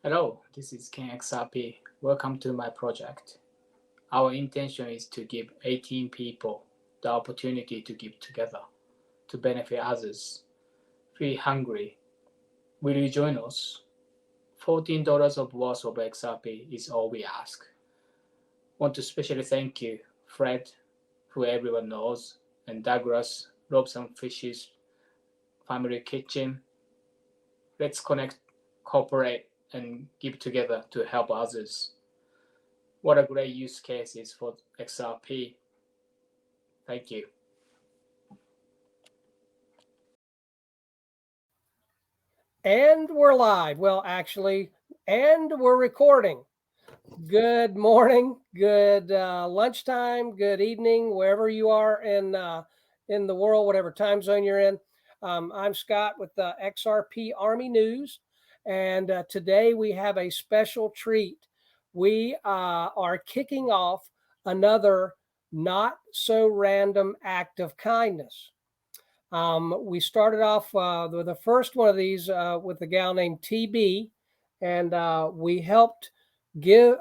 Hello, this is Ken XRP. Welcome to my project. Our intention is to give 18 people the opportunity to give together to benefit others. Feel hungry? Will you join us? $14 of worth of XRP is all we ask. Want to specially thank you, Fred, who everyone knows, and Douglas, Loaves and Fishes Family Kitchen. Let's connect, cooperate, and give together to help others. What a great use case is for XRP. Thank you. And we're live. Well, actually, and we're recording. Good morning, good lunchtime, good evening, wherever you are in the world, whatever time zone you're in. I'm Scott with the XRP Army News, and today we have a special treat. We are kicking off another not so random act of kindness. We started off with the first one of these with a gal named TB, and we helped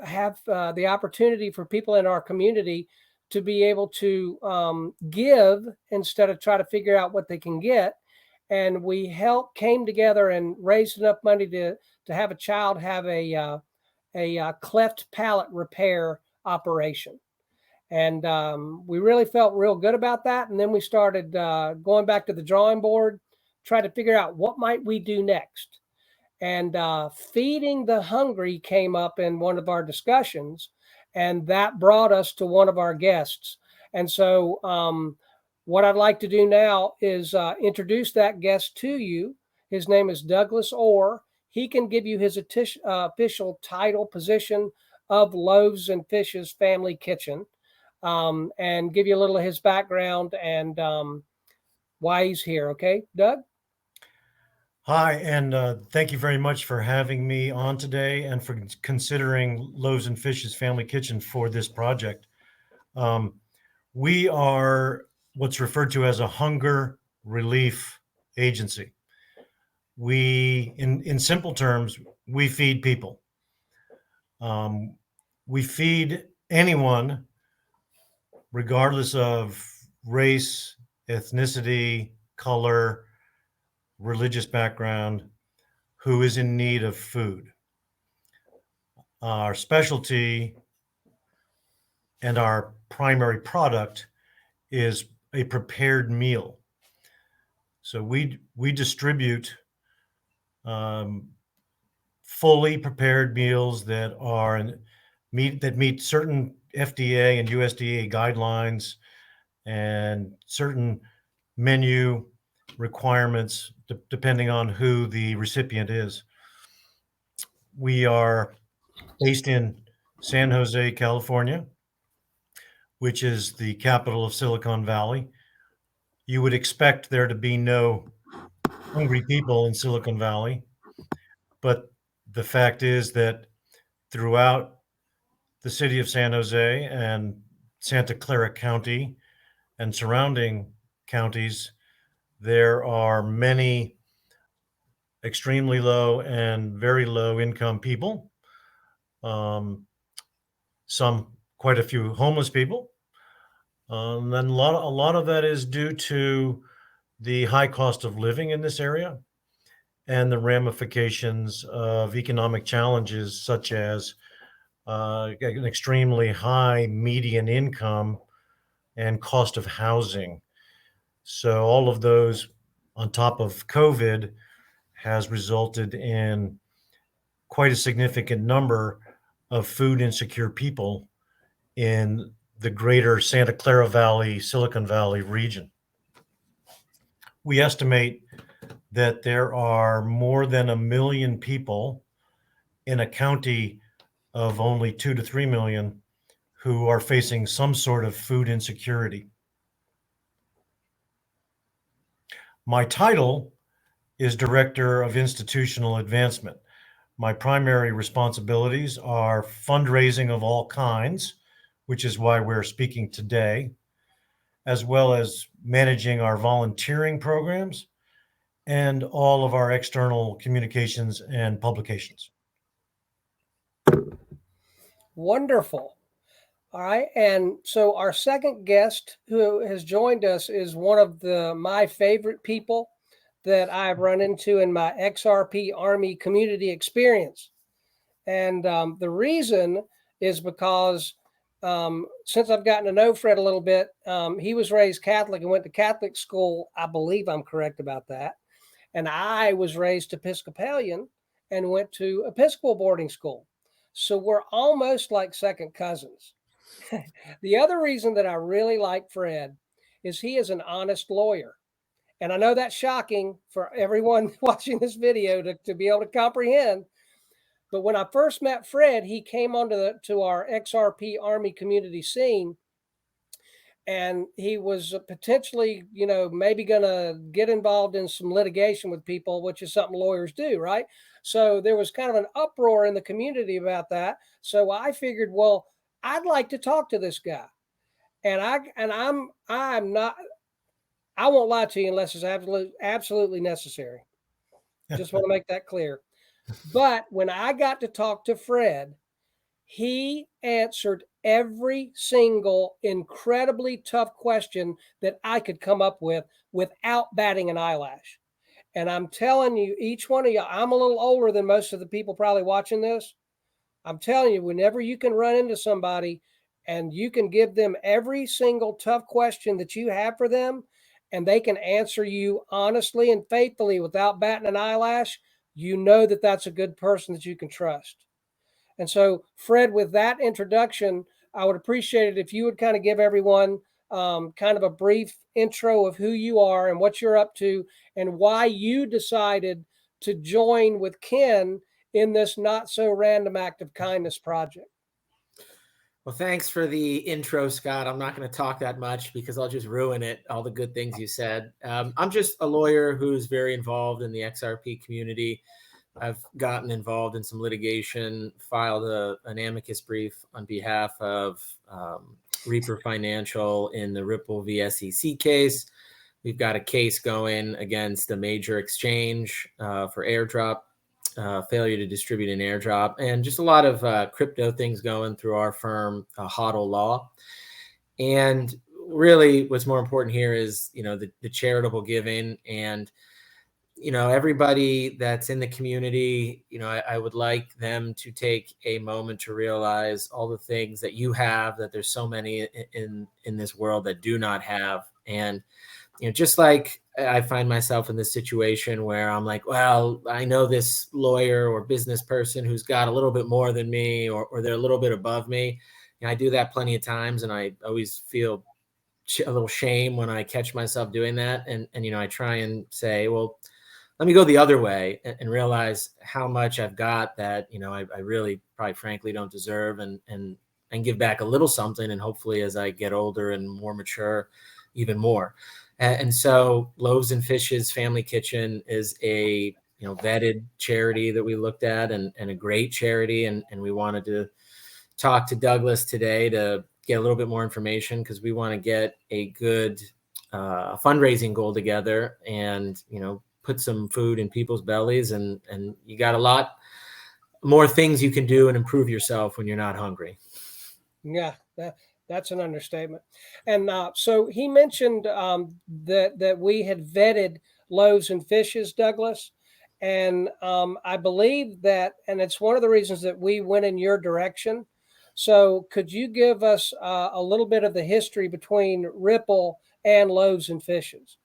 have the opportunity for people in our community to be able to give instead of try to figure out what they can get. And we came together and raised enough money to have a child have a cleft palate repair operation. And we really felt real good about that. And then we started going back to the drawing board, try to figure out what might we do next. And feeding the hungry came up in one of our discussions, and that brought us to one of our guests. And so, what I'd like to do now is introduce that guest to you. His name is Douglas Orr. He can give you his official title position of Loaves and Fishes Family Kitchen, and give you a little of his background and why he's here. Okay, Doug? Hi, and thank you very much for having me on today and for considering Loaves and Fishes Family Kitchen for this project. Um, we are what's referred to as a hunger relief agency. In simple terms, we feed people. We feed anyone, regardless of race, ethnicity, color, religious background, who is in need of food. Our specialty and our primary product is a prepared meal. So we distribute fully prepared meals that meet certain FDA and USDA guidelines and certain menu requirements depending on who the recipient is. We are based in San Jose, California, which is the capital of Silicon Valley. You would expect there to be no hungry people in Silicon Valley, but the fact is that throughout the city of San Jose and Santa Clara County and surrounding counties, there are many extremely low and very low income people, quite a few homeless people. And a lot of that is due to the high cost of living in this area and the ramifications of economic challenges such as an extremely high median income and cost of housing. So all of those on top of COVID has resulted in quite a significant number of food insecure people in the greater Santa Clara Valley, Silicon Valley region. We estimate that there are more than 1 million people in a county of only 2 to 3 million who are facing some sort of food insecurity. My title is Director of Institutional Advancement. My primary responsibilities are fundraising of all kinds, which is why we're speaking today, as well as managing our volunteering programs and all of our external communications and publications. Wonderful. All right. And so our second guest who has joined us is one of my favorite people that I've run into in my XRP Army community experience. And the reason is because since I've gotten to know Fred a little bit, he was raised Catholic and went to Catholic school. I believe I'm correct about that. And I was raised Episcopalian and went to Episcopal boarding school. So we're almost like second cousins. The other reason that I really like Fred is he is an honest lawyer. And I know that's shocking for everyone watching this video to be able to comprehend. But when I first met Fred, he came onto to our XRP Army community scene, and he was potentially, maybe going to get involved in some litigation with people, which is something lawyers do, right? So there was kind of an uproar in the community about that. So I figured, well, I'd like to talk to this guy, and I'm not. I won't lie to you unless it's absolutely necessary. Just want to make that clear. But when I got to talk to Fred, he answered every single incredibly tough question that I could come up with without batting an eyelash. And I'm telling you, each one of you, I'm a little older than most of the people probably watching this. I'm telling you, whenever you can run into somebody and you can give them every single tough question that you have for them, and they can answer you honestly and faithfully without batting an eyelash, you know that that's a good person that you can trust. And so, Fred, with that introduction, I would appreciate it if you would kind of give everyone kind of a brief intro of who you are and what you're up to and why you decided to join with Ken in this not so random act of kindness project. Well, thanks for the intro, Scott. I'm not going to talk that much because I'll just ruin it, all the good things you said. I'm just a lawyer who's very involved in the XRP community. I've gotten involved in some litigation, filed an amicus brief on behalf of Reaper Financial in the Ripple v. SEC case. We've got a case going against a major exchange for airdrop, failure to distribute an airdrop, and just a lot of crypto things going through our firm, HODL Law. And really what's more important here is, the charitable giving and everybody that's in the community, I would like them to take a moment to realize all the things that you have, that there's so many in this world that do not have. And, just like I find myself in this situation where I'm like, well, I know this lawyer or business person who's got a little bit more than me, or they're a little bit above me. I do that plenty of times, and I always feel a little shame when I catch myself doing that. And I try and say, well, let me go the other way and realize how much I've got that, I really probably frankly don't deserve, and give back a little something. And hopefully as I get older and more mature, even more. And so Loaves and Fishes Family Kitchen is a, vetted charity that we looked at, and a great charity. And we wanted to talk to Douglas today to get a little bit more information, because we want to get a good fundraising goal together and, put some food in people's bellies, and you got a lot more things you can do and improve yourself when you're not hungry. Yeah, that's an understatement. And so he mentioned that we had vetted Loaves and Fishes, Douglas. And I believe that, and it's one of the reasons that we went in your direction. So could you give us a little bit of the history between Ripple and Loaves and Fishes?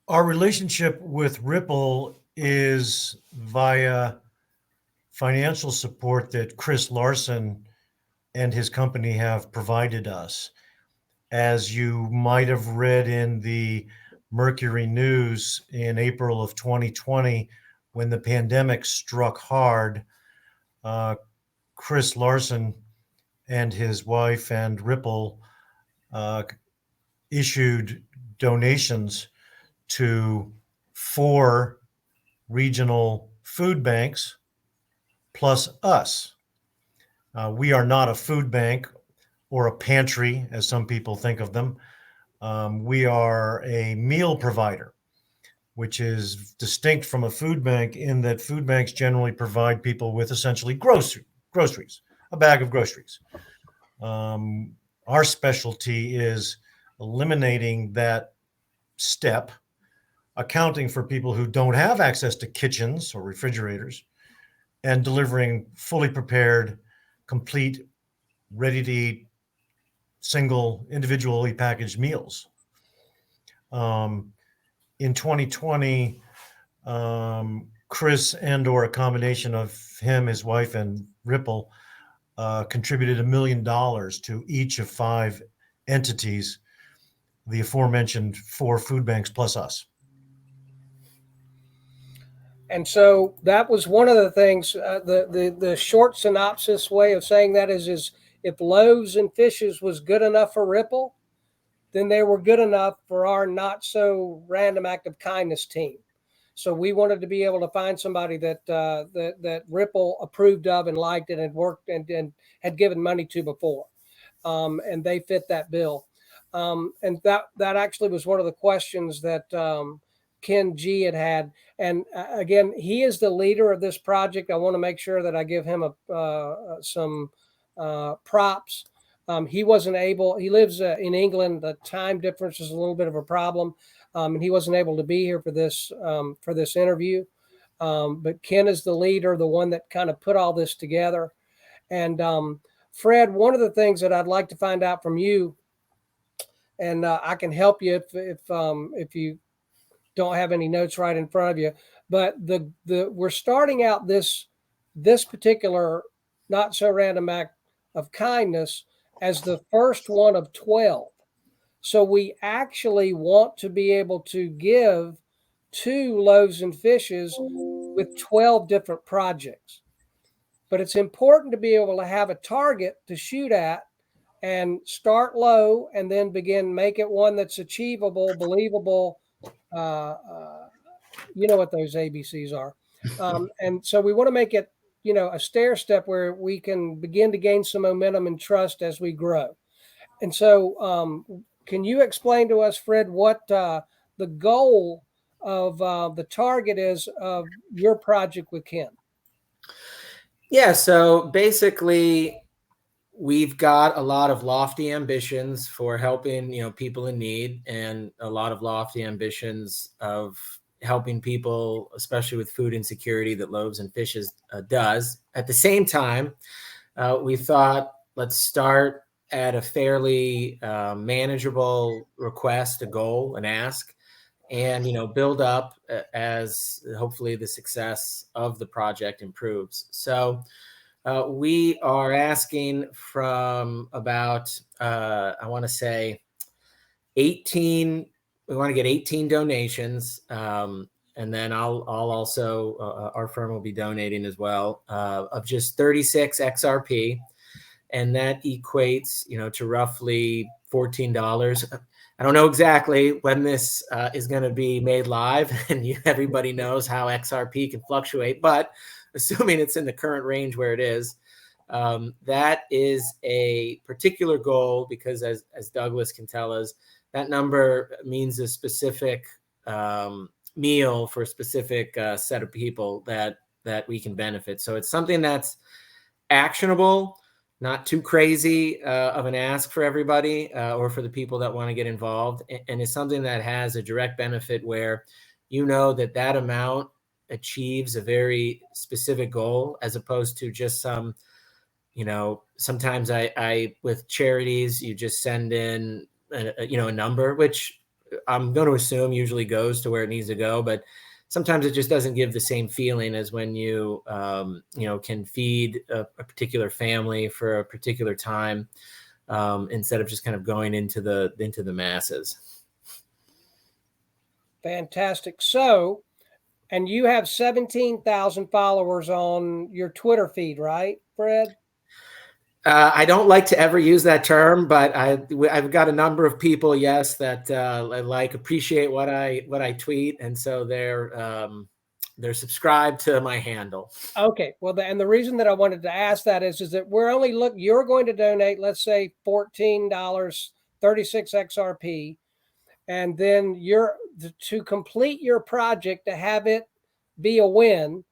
Our relationship with Ripple is via financial support that Chris Larson and his company have provided us. As you might have read in the Mercury News in April of 2020, when the pandemic struck hard, Chris Larson and his wife and Ripple issued donations to 4 regional food banks plus us. We are not a food bank or a pantry, as some people think of them. We are a meal provider, which is distinct from a food bank in that food banks generally provide people with essentially groceries groceries, a bag of groceries. Our specialty is eliminating that step, accounting for people who don't have access to kitchens or refrigerators, and delivering fully prepared, complete, ready-to-eat, single, individually packaged meals. In 2020, Chris and/or a combination of him, his wife, and Ripple contributed $1 million to each of 5 entities, the aforementioned 4 food banks plus us. And so that was one of the things. The short synopsis way of saying that is if Loaves and Fishes was good enough for Ripple, then they were good enough for our not so random act of kindness team. So we wanted to be able to find somebody that Ripple approved of and liked and had worked and had given money to before, and they fit that bill. And that actually was one of the questions that Ken G had. And again, he is the leader of this project. I want to make sure that I give him some props. He wasn't able. He lives in England. The time difference is a little bit of a problem, and he wasn't able to be here for this interview. But Ken is the leader, the one that kind of put all this together. And Fred, one of the things that I'd like to find out from you, and I can help you if you don't have any notes right in front of you, but we're starting out this particular not so random act of kindness as the first one of 12. So we actually want to be able to give to Loaves and Fishes with 12 different projects. But it's important to be able to have a target to shoot at and start low and then make it one that's achievable, believable. You know what those ABCs are. And so we want to make it, a stair step where we can begin to gain some momentum and trust as we grow. And so can you explain to us, Fred, what the goal of the target is of your project with Ken? Yeah, so basically we've got a lot of lofty ambitions for helping, people in need, and a lot of lofty ambitions of helping people, especially with food insecurity, that Loaves and Fishes does. At the same time, we thought, let's start at a fairly manageable request, a goal, an ask, and build up as hopefully the success of the project improves. So we are asking from about I want to say 18. We want to get 18 donations, and then I'll also our firm will be donating as well of just 36 XRP, and that equates to roughly $14. I don't know exactly when this is going to be made live, and everybody knows how XRP can fluctuate, but assuming it's in the current range where it is, that is a particular goal because as Douglas can tell us, that number means a specific meal for a specific set of people that we can benefit. So it's something that's actionable, not too crazy of an ask for everybody or for the people that want to get involved. And it's something that has a direct benefit where that amount achieves a very specific goal, as opposed to just some, sometimes I with charities, you just send in a number, which I'm going to assume usually goes to where it needs to go, but sometimes it just doesn't give the same feeling as when you can feed a particular family for a particular time, instead of just kind of going into the masses. Fantastic. So, and you have 17,000 followers on your Twitter feed, right, Fred? I don't like to ever use that term, but I've got a number of people, yes, that appreciate what I tweet, and so they're subscribed to my handle. Okay, well, and the reason that I wanted to ask that is that you're going to donate, let's say $14, 36 XRP, and then to complete your project, to have it be a win,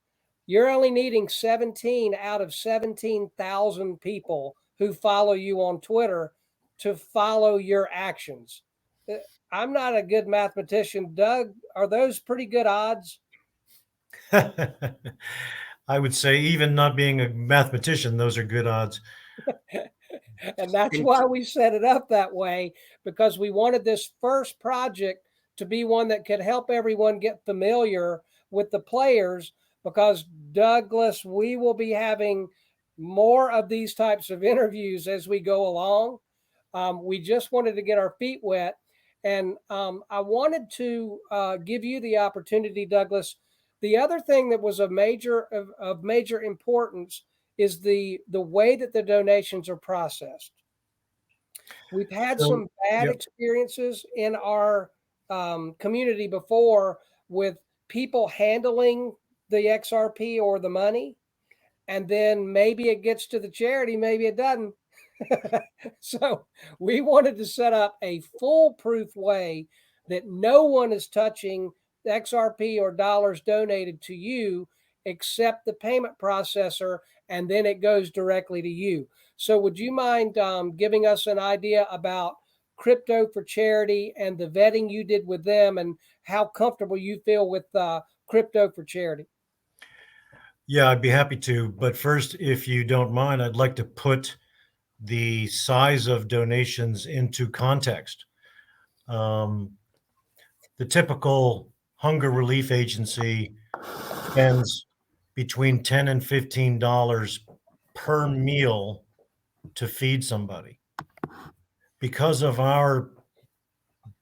You're only needing 17 out of 17,000 people who follow you on Twitter to follow your actions. I'm not a good mathematician. Doug, are those pretty good odds? I would say, even not being a mathematician, those are good odds. And that's why we set it up that way, because we wanted this first project to be one that could help everyone get familiar with the players. Because, Douglas, we will be having more of these types of interviews as we go along. We just wanted to get our feet wet. And I wanted to give you the opportunity, Douglas. The other thing that was of major importance is the way that the donations are processed. We've had some bad experiences in our community before with people handling the XRP or the money, and then maybe it gets to the charity, maybe it doesn't. So we wanted to set up a foolproof way that no one is touching the XRP or dollars donated to you except the payment processor, and then it goes directly to you. So would you mind giving us an idea about Crypto for Charity and the vetting you did with them, and how comfortable you feel with Crypto for Charity? Yeah, I'd be happy to. But first, if you don't mind, I'd like to put the size of donations into context. The typical hunger relief agency spends between $10 and $15 per meal to feed somebody. Because of our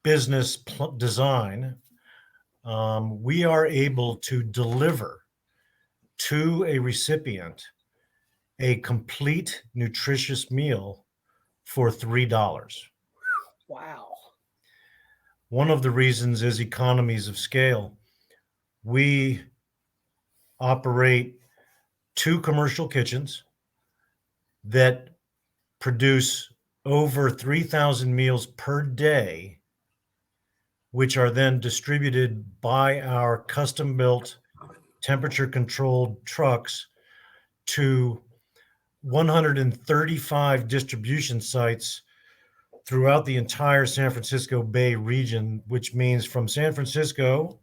business design, we are able to deliver to a recipient a complete nutritious meal for $3. Wow. One of the reasons is economies of scale. We operate 2 commercial kitchens that produce over 3,000 meals per day, which are then distributed by our custom-built, temperature-controlled trucks to 135 distribution sites throughout the entire San Francisco Bay region, which means from San Francisco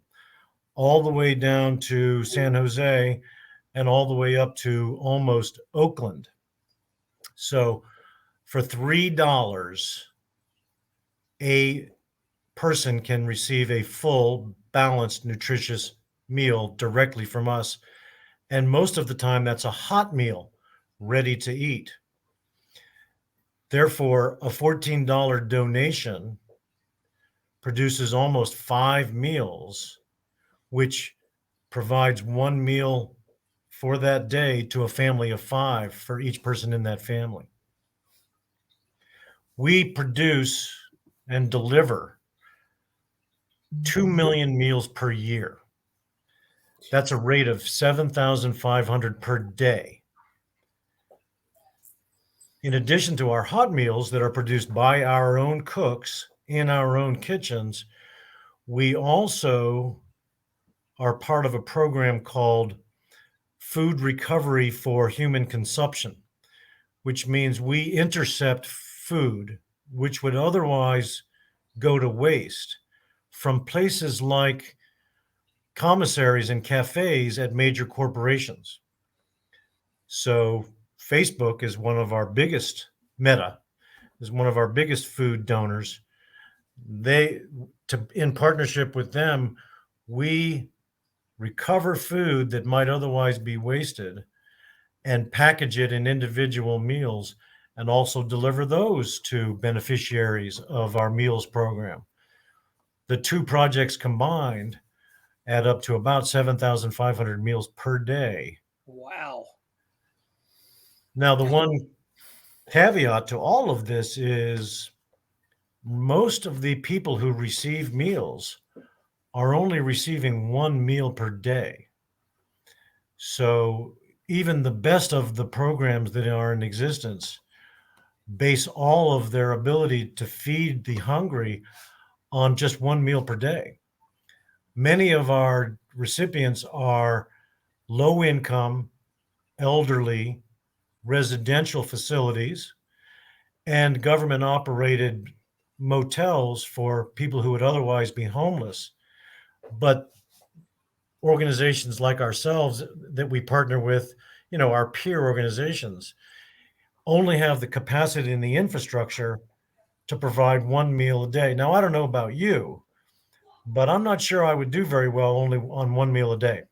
all the way down to San Jose and all the way up to almost Oakland. So for $3, a person can receive a full, balanced, nutritious meal directly from us. And most of the time, that's a hot meal ready to eat. Therefore, a $14 donation produces almost 5 meals, which provides 1 meal for that day to a family of 5 for each person in that family. We produce and deliver 2 million meals per year. That's a rate of 7,500 per day. In addition to our hot meals that are produced by our own cooks in our own kitchens, we also are part of a program called Food Recovery for Human Consumption, which means we intercept food which would otherwise go to waste from places like commissaries and cafes at major corporations. So Facebook is one of our biggest, Meta is one of our biggest food donors. In partnership with them, we recover food that might otherwise be wasted and package it in individual meals, and also deliver those to beneficiaries of our meals program. The 2 projects combined add up to about 7,500 meals per day. Wow. Now, the one caveat to all of this is most of the people who receive meals are only receiving 1 meal per day. So even the best of the programs that are in existence base all of their ability to feed the hungry on just 1 meal per day. Many of our recipients are low income, elderly, residential facilities, and government operated motels for people who would otherwise be homeless. But organizations like ourselves that we partner with, our peer organizations, only have the capacity and the infrastructure to provide one meal a day. Now, I don't know about you, but I'm not sure I would do very well only on one meal a day.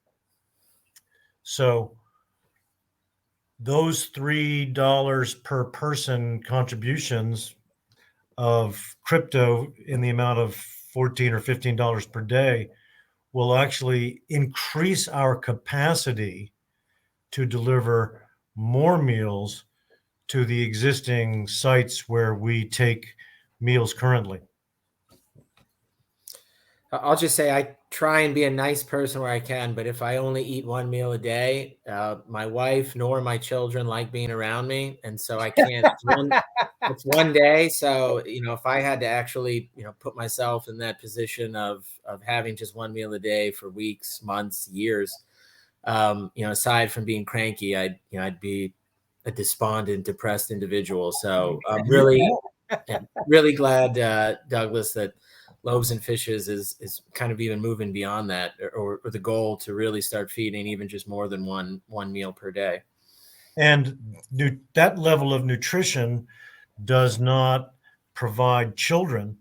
So those $3 per person contributions of crypto in the amount of $14 or $15 per day will actually increase our capacity to deliver more meals to the existing sites where we take meals currently. I'll just say I try and be a nice person where I can, but if I only eat one meal a day, my wife nor my children like being around me, and so I can't. It's one day, so if I had to actually put myself in that position of having just one meal a day for weeks, months, years, aside from being cranky, I'd be a despondent, depressed individual. So I'm really glad, Douglas, that Loaves and Fishes is kind of even moving beyond that, or the goal to really start feeding even just more than one meal per day. And that level of nutrition does not provide children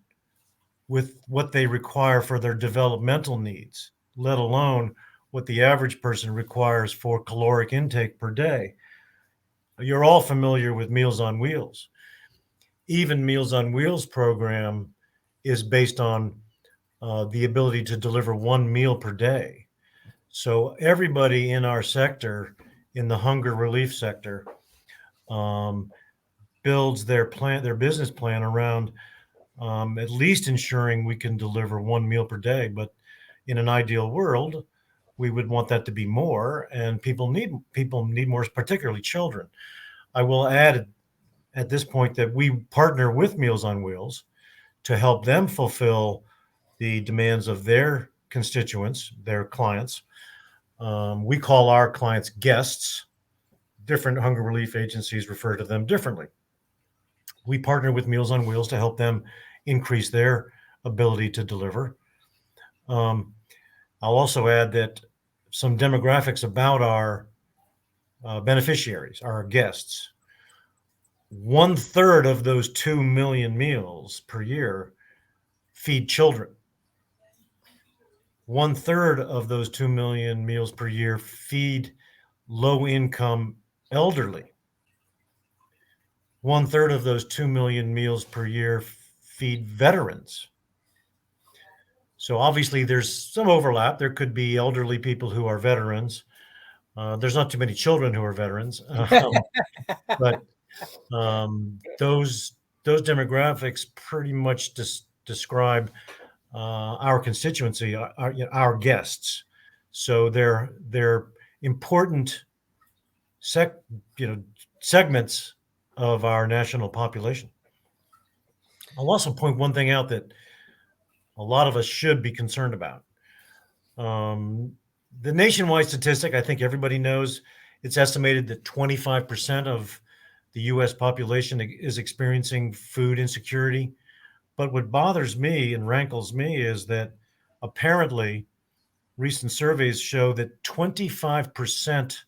with what they require for their developmental needs, let alone what the average person requires for caloric intake per day. You're all familiar with Meals on Wheels. Even Meals on Wheels program is based on the ability to deliver one meal per day. So everybody in our sector, in the hunger relief sector, builds their business plan around at least ensuring we can deliver one meal per day. But in an ideal world, we would want that to be more, and people need more, particularly children. I will add at this point that we partner with Meals on Wheels to help them fulfill the demands of their constituents, their clients. We call our clients guests. Different hunger relief agencies refer to them differently. We partner with Meals on Wheels to help them increase their ability to deliver. I'll also add that some demographics about our beneficiaries, our guests. 1/3 of those 2 million meals per year feed children. 1/3 of those 2 million meals per year feed low-income elderly. 1/3 of those 2 million meals per year feed veterans. So obviously there's some overlap. There could be elderly people who are veterans. There's not too many children who are veterans, but those demographics pretty much describe our constituency, our guests. So they're important segments of our national population. I'll also point one thing out that a lot of us should be concerned about. The nationwide statistic, I think everybody knows, it's estimated that 25% of the U.S. population is experiencing food insecurity. But what bothers me and rankles me is that apparently recent surveys show that 25%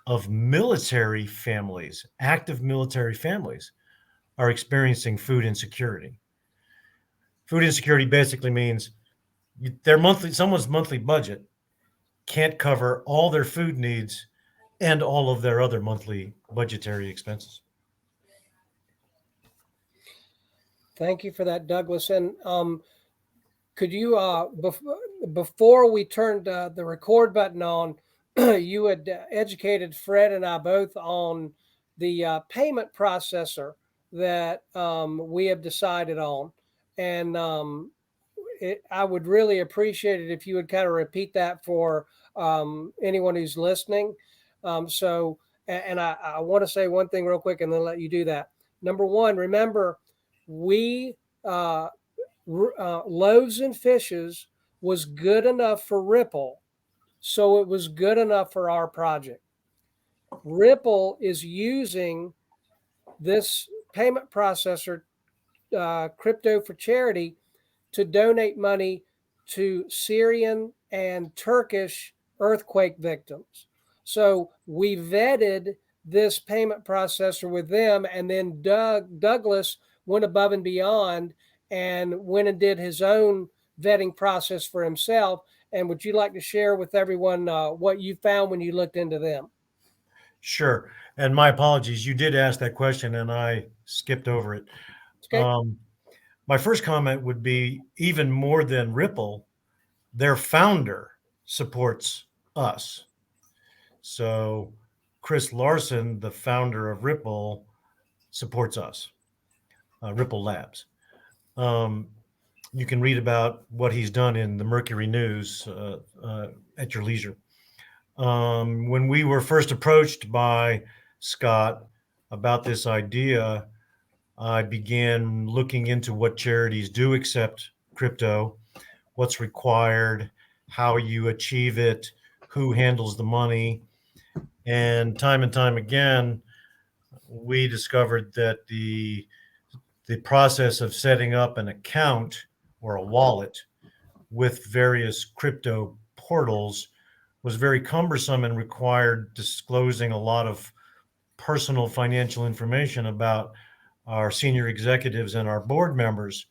of military families, active military families, are experiencing food insecurity. Food insecurity basically means someone's monthly budget can't cover all their food needs and all of their other monthly budgetary expenses. Thank you for that, Douglas. And could you, before we turned the record button on, you had educated Fred and I both on the payment processor that we have decided on. And I would really appreciate it if you would kind of repeat that for anyone who's listening. And I want to say one thing real quick and then let you do that. Number one, remember, we Loaves and Fishes was good enough for Ripple So it was good enough for our project. Ripple is using this payment processor, crypto for charity, to donate money to Syrian and Turkish earthquake victims. So we vetted this payment processor with them, and then Douglas went above and beyond and went and did his own vetting process for himself. And would you like to share with everyone what you found when you looked into them? Sure. And my apologies. You did ask that question and I skipped over it. Okay. My first comment would be even more than Ripple, their founder supports us. So Chris Larson, the founder of Ripple, supports us, Ripple Labs. You can read about what he's done in the Mercury News at your leisure. When we were first approached by Scott about this idea, I began looking into what charities do accept crypto, what's required, how you achieve it, who handles the money. And time again, we discovered that the process of setting up an account or a wallet with various crypto portals was very cumbersome and required disclosing a lot of personal financial information about our senior executives and our board members,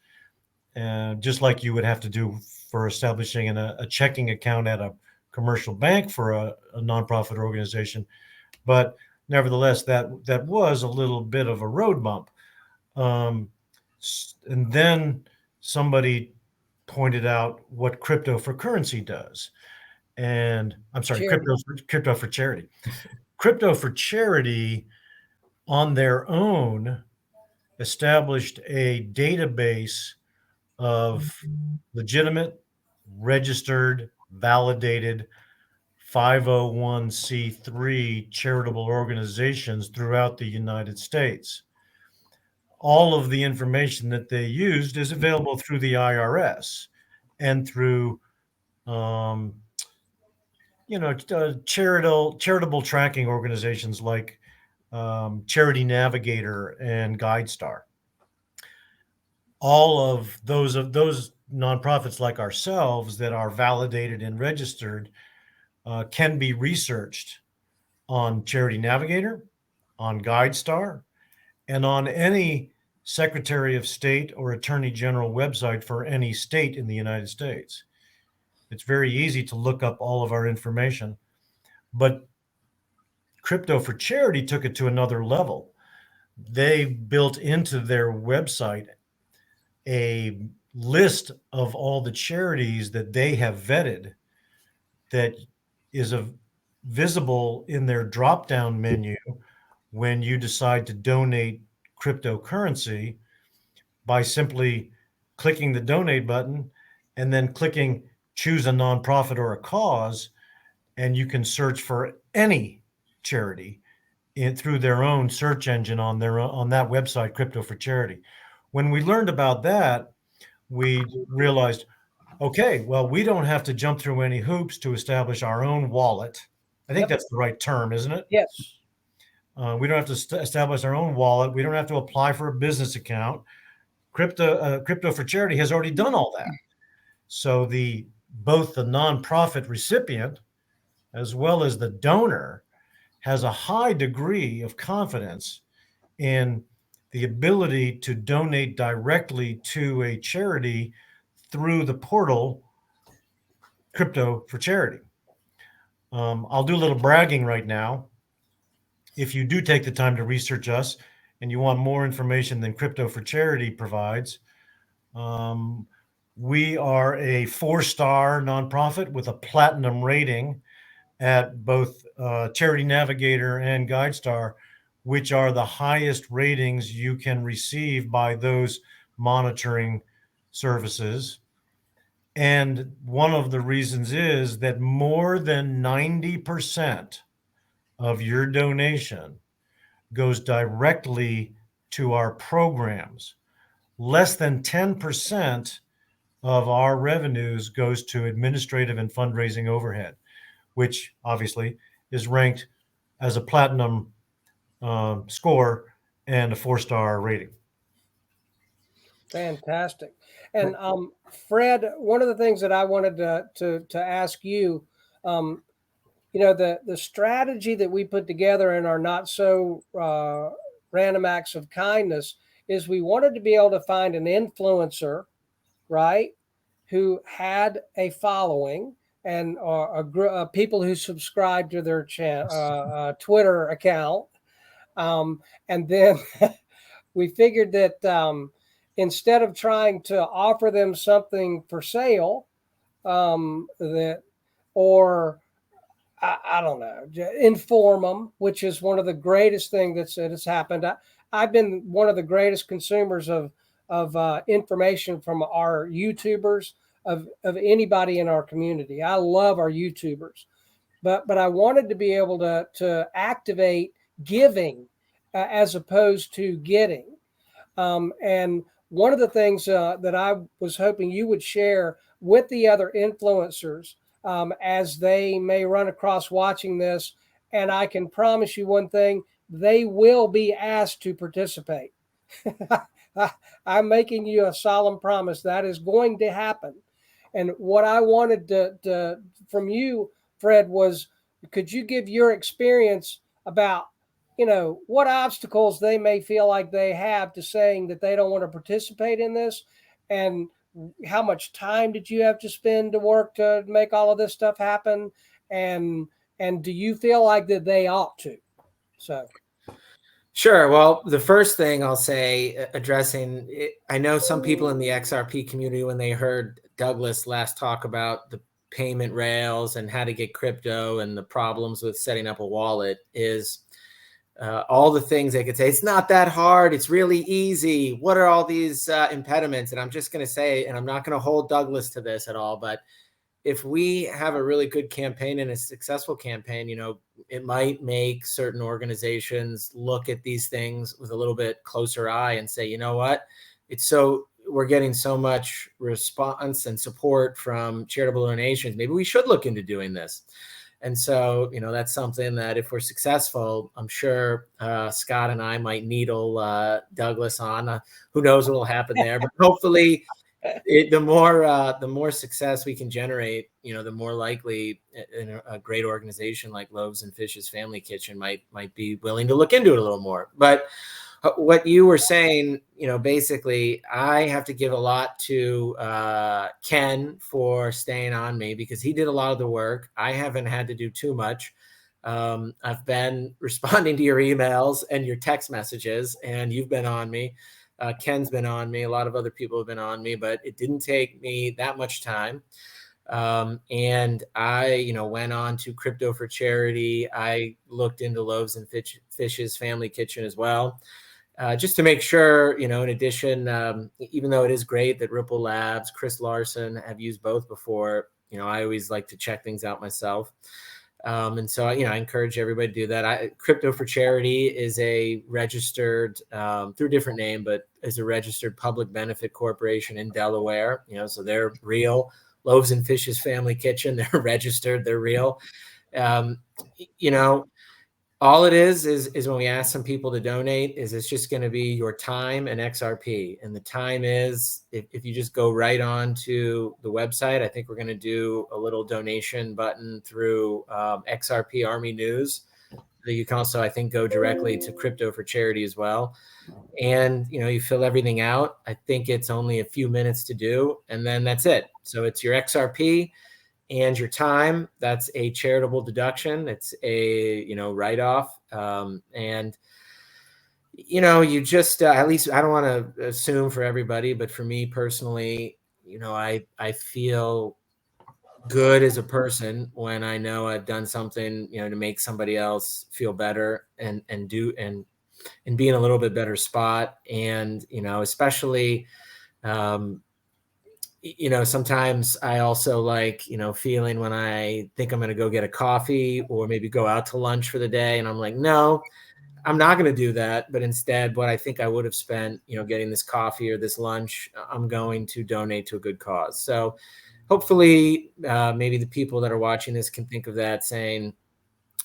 and just like you would have to do for establishing a checking account at a commercial bank for a nonprofit organization. But nevertheless, that was a little bit of a road bump. And then somebody pointed out what crypto for currency does. And I'm sorry, Charity. crypto for charity. Crypto for charity on their own established a database of legitimate, registered, validated 501c3 charitable organizations throughout the United States. All of the information that they used is available through the IRS and through charitable tracking organizations like Charity Navigator and GuideStar. All of those nonprofits like ourselves that are validated and registered can be researched on Charity Navigator, on GuideStar, and on any Secretary of State or Attorney General website for any state in the United States. It's very easy to look up all of our information, but Crypto for Charity took it to another level. They built into their website a list of all the charities that they have vetted that is visible in their drop-down menu when you decide to donate cryptocurrency by simply clicking the donate button and then clicking choose a nonprofit or a cause, and you can search for any charity through their own search engine on that website, Crypto for Charity. When we learned about that, we realized, okay, well, we don't have to jump through any hoops to establish our own wallet. I think that's the right term, isn't it? Yes. We don't have to establish our own wallet. We don't have to apply for a business account. Crypto for Charity has already done all that. So both the nonprofit recipient as well as the donor has a high degree of confidence in the ability to donate directly to a charity through the portal Crypto for Charity. I'll do a little bragging right now. If you do take the time to research us and you want more information than Crypto for Charity provides, we are a 4-star nonprofit with a platinum rating at both Charity Navigator and GuideStar, which are the highest ratings you can receive by those monitoring services. And one of the reasons is that more than 90% of your donation goes directly to our programs. Less than 10% of our revenues goes to administrative and fundraising overhead. which obviously is ranked as a platinum score and a 4-star rating. Fantastic. And Fred, one of the things that I wanted to ask you, the strategy that we put together in our not so random acts of kindness is we wanted to be able to find an influencer, right, who had a following and people who subscribed to their Twitter account, and then we figured that instead of trying to offer them something for sale, I don't know, inform them, which is one of the greatest things that has happened. I've been one of the greatest consumers of information from our YouTubers, of anybody in our community. I love our YouTubers, but I wanted to be able to activate giving as opposed to getting. And one of the things that I was hoping you would share with the other influencers as they may run across watching this, and I can promise you one thing, they will be asked to participate. I'm making you a solemn promise that is going to happen. And what I wanted from you, Fred, was could you give your experience about what obstacles they may feel like they have to saying that they don't want to participate in this, and how much time did you have to spend to work to make all of this stuff happen, and do you feel like that they ought to? So sure. Well, the first thing I'll say, addressing it, I know some people in the XRP community, when they heard Douglas last talk about the payment rails and how to get crypto and the problems with setting up a wallet, is all the things they could say, it's not that hard, it's really easy. What are all these impediments? And I'm just going to say, and I'm not going to hold Douglas to this at all, but if we have a really good campaign and a successful campaign, it might make certain organizations look at these things with a little bit closer eye and say, you know what, we're getting so much response and support from charitable donations. Maybe we should look into doing this. And so, that's something that if we're successful, I'm sure Scott and I might needle Douglas on. Who knows what will happen there? But hopefully, the more success we can generate, the more likely a great organization like Loaves and Fish's Family Kitchen might be willing to look into it a little more. But what you were saying, basically, I have to give a lot to Ken for staying on me because he did a lot of the work. I haven't had to do too much. I've been responding to your emails and your text messages, and you've been on me. Ken's been on me. A lot of other people have been on me, but it didn't take me that much time. And I, went on to Crypto for Charity. I looked into Loaves and Fish's Family Kitchen as well. Just to make sure, in addition, even though it is great that Ripple Labs, Chris Larson have used both before, I always like to check things out myself. And so, I encourage everybody to do that. Crypto for Charity is a registered, through a different name, but is a registered public benefit corporation in Delaware, so they're real. Loaves and Fish's Family Kitchen, they're registered, they're real. All it is when we ask some people to donate is it's just going to be your time and XRP. And the time is, if you just go right on to the website, I think we're going to do a little donation button through XRP Army News. You can also, I think, go directly to Crypto for Charity as well. And, you fill everything out. I think it's only a few minutes to do, and then that's it. So it's your XRP and your time. That's a charitable deduction. It's a, write-off. And, you just, at least I don't want to assume for everybody, but for me personally, I feel good as a person when I know I've done something, to make somebody else feel better and be in a little bit better spot. And, especially, sometimes I also like, feeling when I think I'm going to go get a coffee or maybe go out to lunch for the day. And I'm like, no, I'm not going to do that. But instead, what I think I would have spent, getting this coffee or this lunch, I'm going to donate to a good cause. So hopefully maybe the people that are watching this can think of that saying,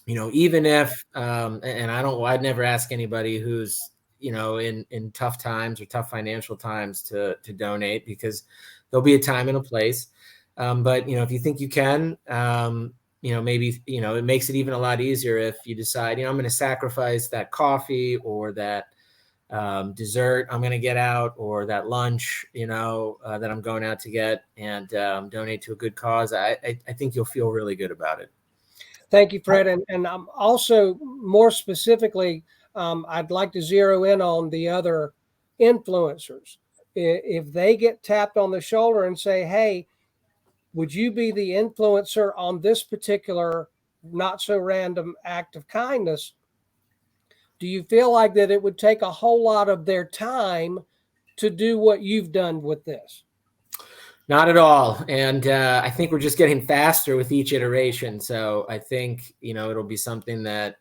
even if, and I'd never ask anybody who's, in tough times or tough financial times to donate, because there'll be a time and a place. But, if you think you can, maybe, it makes it even a lot easier if you decide, I'm going to sacrifice that coffee or that dessert I'm going to get out, or that lunch, that I'm going out to get, and donate to a good cause. I think you'll feel really good about it. Thank you, Fred. And I'm also more specifically, I'd like to zero in on the other influencers. If they get tapped on the shoulder and say, hey, would you be the influencer on this particular not so random act of kindness? Do you feel like that it would take a whole lot of their time to do what you've done with this? Not at all. And I think we're just getting faster with each iteration. So I think, it'll be something that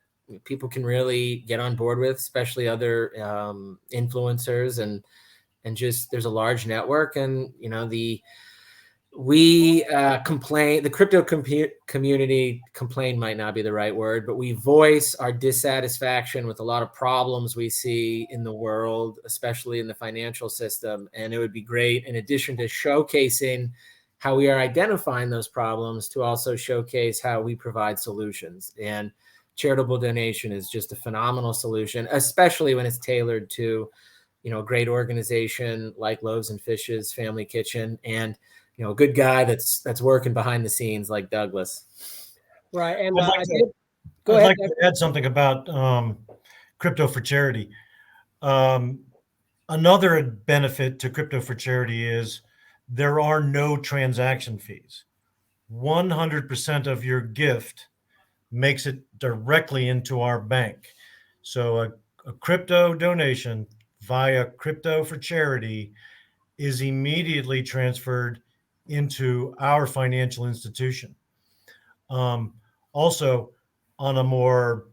people can really get on board with, especially other influencers, and just there's a large network, and, we complain, the crypto community, complain might not be the right word, but we voice our dissatisfaction with a lot of problems we see in the world, especially in the financial system. And it would be great, in addition to showcasing how we are identifying those problems, to also showcase how we provide solutions. And charitable donation is just a phenomenal solution, especially when it's tailored to, a great organization like Loaves and Fishes Family Kitchen, and a good guy that's working behind the scenes like Douglas. Right. And I'd like to add something about Crypto for Charity. Another benefit to Crypto for Charity is there are no transaction fees. 100% of your gift makes it directly into our bank. So a crypto donation via Crypto for Charity is immediately transferred into our financial institution. Also, on a more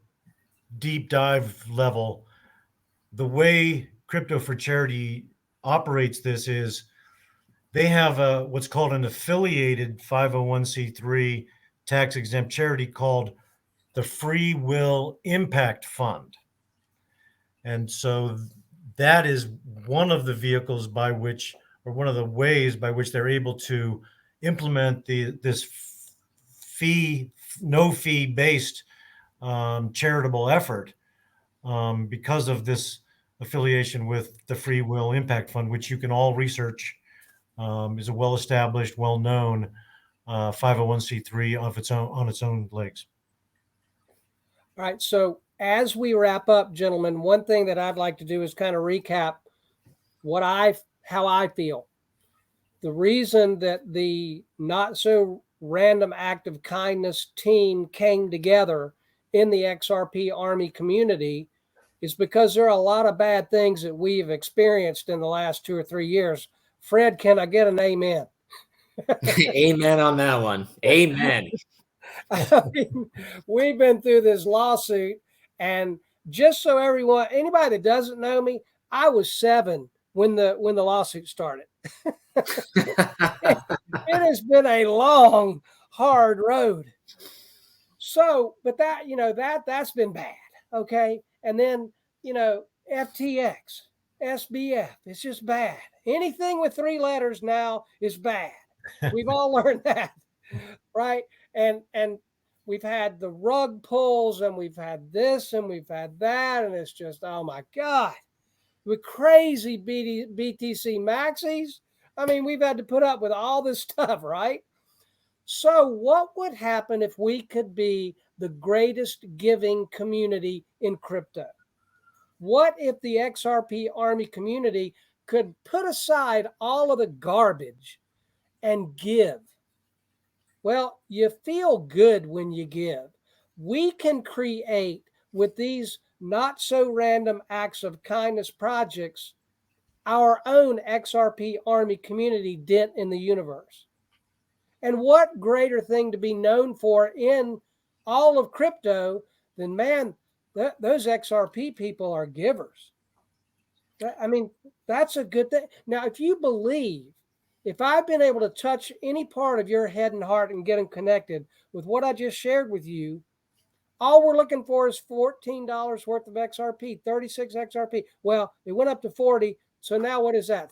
deep dive level, the way Crypto for Charity operates this is they have what's called an affiliated 501c3 tax exempt charity called the Free Will Impact Fund. And so that is one of the vehicles by which, or one of the ways by which they're able to implement this no fee based charitable effort, because of this affiliation with the Free Will Impact Fund, which you can all research, is a well-established, well-known 501c3 on its own legs. All right. So as we wrap up, gentlemen, one thing that I'd like to do is kind of recap how I feel. The reason that the Not So Random Act of Kindness team came together in the XRP Army community is because there are a lot of bad things that we've experienced in the last 2 or 3 years. Fred, can I get an amen? Amen on that one. Amen. I mean, we've been through this lawsuit, and just so anybody that doesn't know me, I was 7 when the lawsuit started. It has been a long, hard road. So, but that's been bad. Okay. And then, FTX, SBF, it's just bad. Anything with 3 letters now is bad. We've all learned that. Right. And we've had the rug pulls, and we've had this, and we've had that. And it's just, oh my God, with crazy BTC maxis. I mean, we've had to put up with all this stuff, right? So what would happen if we could be the greatest giving community in crypto? What if the XRP Army community could put aside all of the garbage and give? Well, you feel good when you give. We can create, with these not so random acts of kindness projects, our own XRP Army community dent in the universe. And what greater thing to be known for in all of crypto than, man, those XRP people are givers. I mean, that's a good thing. Now, if you believe If I've been able to touch any part of your head and heart and get them connected with what I just shared with you, all we're looking for is $14 worth of XRP, 36 XRP. Well, it went up to 40. So now what is that?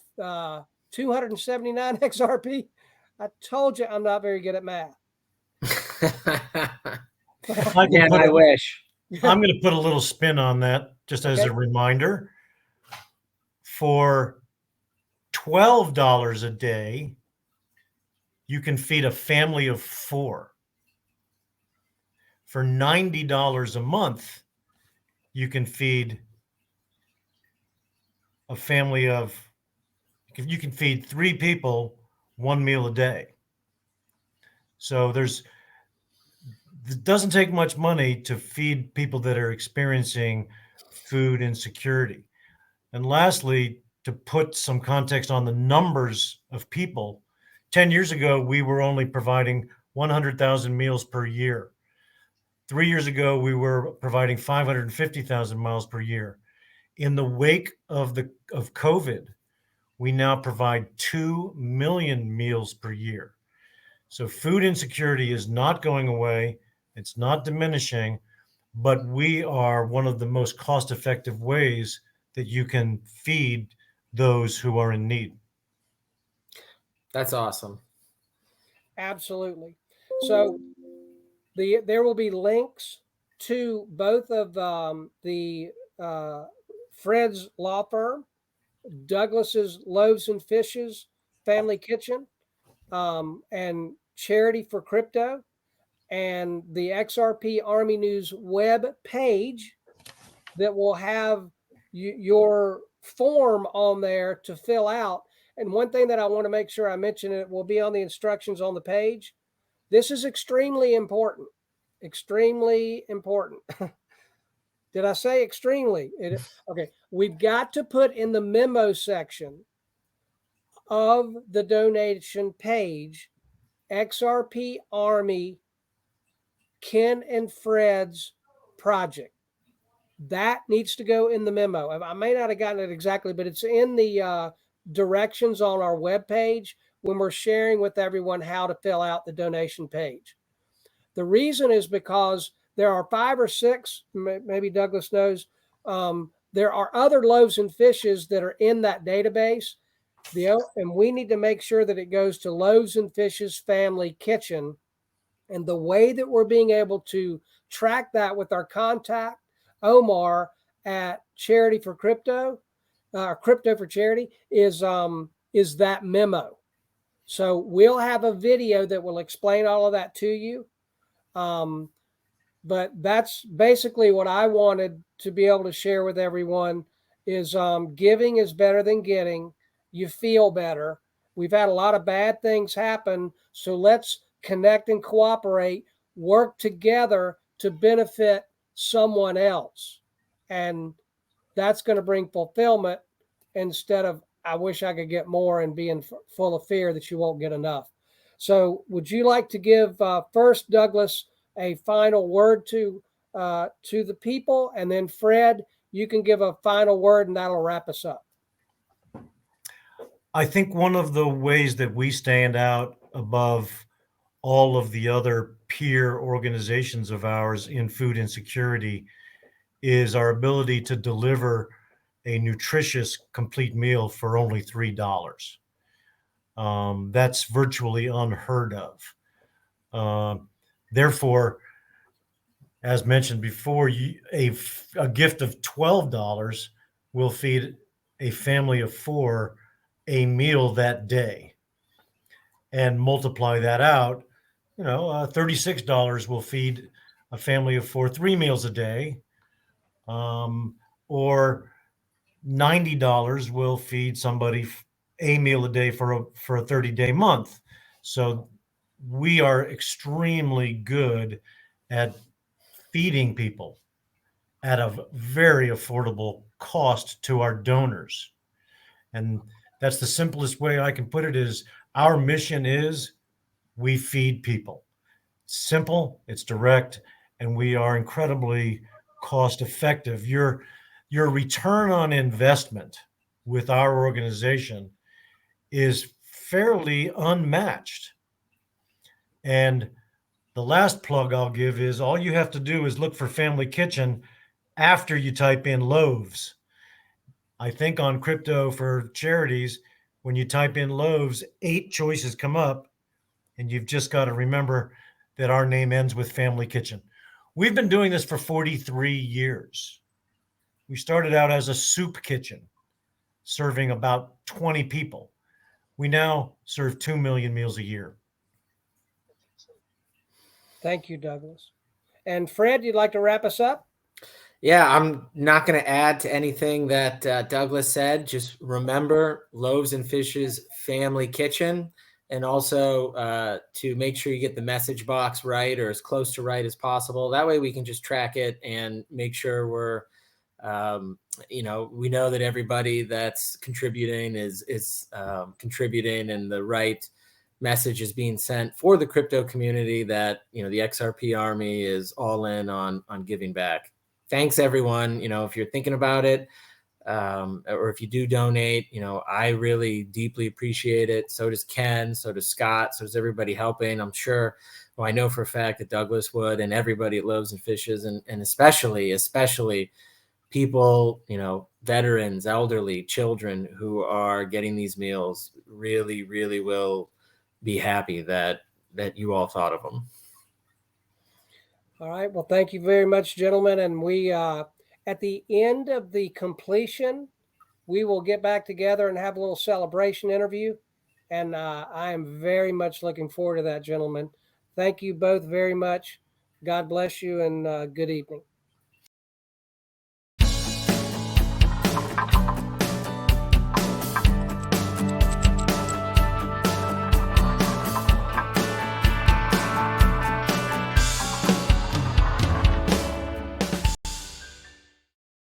279 XRP? I told you I'm not very good at math. I wish. I'm going to put a little spin on that just as a reminder. For $12 a day, you can feed a family of 4. For $90 a month, you can feed a family of, you can feed 3 people 1 meal a day. So it doesn't take much money to feed people that are experiencing food insecurity. And lastly, to put some context on the numbers of people, 10 years ago, we were only providing 100,000 meals per year. 3 years ago, we were providing 550,000 miles per year. In the wake of COVID, we now provide 2 million meals per year. So food insecurity is not going away. It's not diminishing, but we are one of the most cost-effective ways that you can feed those who are in need. That's awesome. Absolutely. So there will be links to both of the Fred's law firm, Douglas's Loaves and Fishes Family Kitchen, and Charity for Crypto, and the XRP Army News web page that will have your form on there to fill out. And one thing that I want to make sure I mention, it will be on the instructions on the page. This is extremely important. Extremely important. Did I say extremely? Okay. We've got to put in the memo section of the donation page, XRP Army Ken and Fred's project. That needs to go in the memo. I may not have gotten it exactly, but it's in the directions on our webpage when we're sharing with everyone how to fill out the donation page. The reason is because there are 5 or 6, maybe Douglas knows, there are other loaves and fishes that are in that database. And we need to make sure that it goes to Loaves and Fishes Family Kitchen. And the way that we're being able to track that with our contact, Omar at Charity for Crypto, Crypto for Charity, is that memo. So we'll have a video that will explain all of that to you. But that's basically what I wanted to be able to share with everyone is giving is better than getting. You feel better. We've had a lot of bad things happen. So let's connect and cooperate, work together to benefit someone else. And that's going to bring fulfillment instead of, I wish I could get more and being full of fear that you won't get enough. So would you like to give first, Douglas, a final word to the people? And then Fred, you can give a final word and that'll wrap us up. I think one of the ways that we stand out above all of the other peer organizations of ours in food insecurity is our ability to deliver a nutritious, complete meal for only $3. That's virtually unheard of. Therefore, as mentioned before, a gift of $12 will feed a family of 4 a meal that day. And multiply that out, $36 will feed a family of 4 3 meals a day, or $90 will feed somebody a meal a day for a 30-day month. So we are extremely good at feeding people at a very affordable cost to our donors. And that's the simplest way I can put it is our mission is we feed people. It's simple, it's direct, and we are incredibly cost effective. Your return on investment with our organization is fairly unmatched. And the last plug I'll give is all you have to do is look for Family Kitchen after you type in Loaves. I think on Crypto for Charities, when you type in Loaves, 8 choices come up, and you've just got to remember that our name ends with Family Kitchen. We've been doing this for 43 years. We started out as a soup kitchen, serving about 20 people. We now serve 2 million meals a year. Thank you, Douglas. And Fred, you'd like to wrap us up? Yeah, I'm not going to add to anything that Douglas said. Just remember Loaves and Fishes Family Kitchen, and also to make sure you get the message box right or as close to right as possible. That way we can just track it and make sure we're, we know that everybody that's contributing is contributing and the right message is being sent for the crypto community, that, the XRP army is all in on giving back. Thanks, everyone. If you're thinking about it, or if you do donate, I really deeply appreciate it. So does Ken, so does Scott, so does everybody helping. I'm sure, I know for a fact that Douglas would, and everybody at Loaves and Fishes, and especially people, veterans, elderly, children who are getting these meals really, really will be happy that you all thought of them. All right. Well, thank you very much, gentlemen. And we, at the end of the completion, we will get back together and have a little celebration interview. And I am very much looking forward to that, gentlemen. Thank you both very much. God bless you, and good evening.